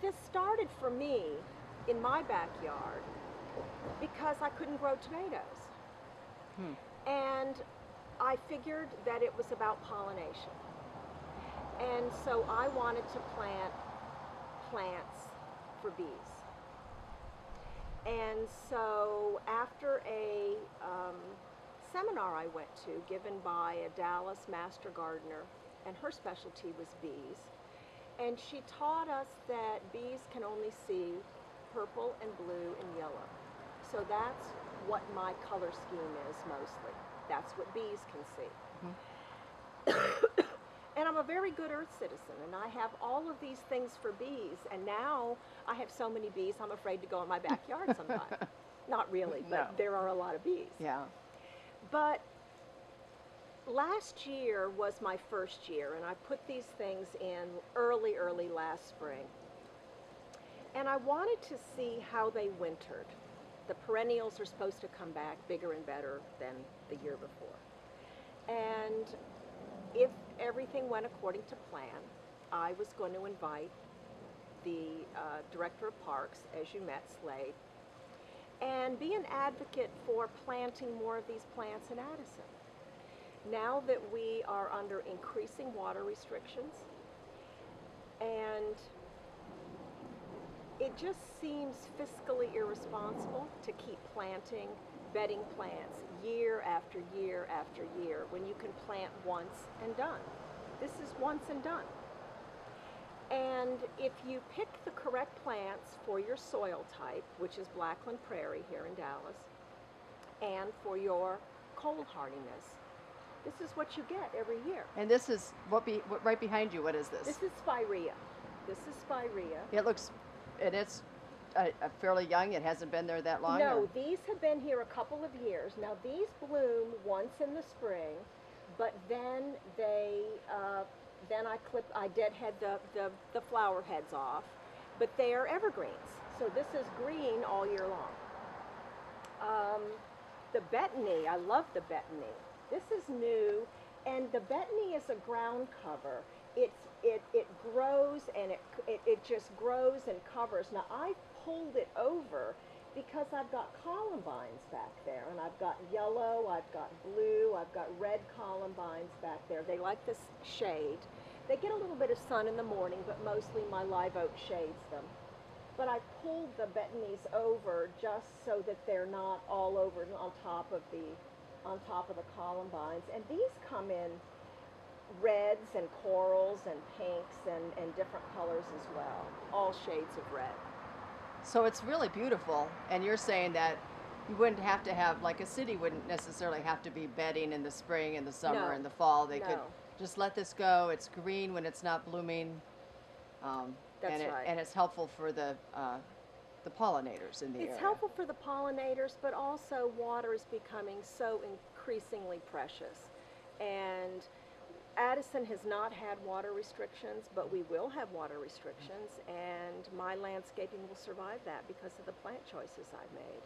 this started for me in my backyard because I couldn't grow tomatoes. And I figured that it was about pollination. And so I wanted to plant plants for bees. And so after a seminar I went to, given by a Dallas master gardener, and her specialty was bees, and she taught us that bees can only see purple and blue and yellow. So that's what my color scheme is mostly. That's what bees can see. And I'm a very good earth citizen, and I have all of these things for bees, and now I have so many bees I'm afraid to go in my backyard sometimes. Not really, but there are a lot of bees. Yeah. But last year was my first year, and I put these things in early last spring. And I wanted to see how they wintered. The perennials are supposed to come back bigger and better than the year before. And if everything went according to plan, I was going to invite the director of parks, as you met, Slade, and be an advocate for planting more of these plants in Addison. Now that we are under increasing water restrictions, and it just seems fiscally irresponsible to keep planting bedding plants year after year after year when you can plant once and done. This is once and done. And if you pick the correct plants for your soil type, which is Blackland Prairie here in Dallas, and for your cold hardiness, this is what you get every year. And this is what right behind you. What is this? This is spirea. This is spirea. It looks, and it's fairly young. It hasn't been there that long. No, these have been here a couple of years. Now these bloom once in the spring, but then they, I deadhead the flower heads off, but they are evergreens. So this is green all year long. The betony, I love the betony. This is new, and the betony is a ground cover. It grows, and it just grows and covers. Now I pulled it over because I've got columbines back there, and I've got yellow, I've got blue, I've got red columbines back there. They like this shade. They get a little bit of sun in the morning, but mostly my live oak shades them. But I pulled the betonies over just so that they're not all over on top of the columbines. And these come in reds and corals and pinks and different colors as well, all shades of red. So it's really beautiful, and you're saying that you wouldn't have to have, like a city wouldn't necessarily have to be bedding in the spring and the summer and the fall. They could just let this go. It's green when it's not blooming. That's right. And it's helpful for the pollinators in the area. It's helpful for the pollinators, but also water is becoming so increasingly precious. And Addison has not had water restrictions, but we will have water restrictions, and my landscaping will survive that because of the plant choices I've made.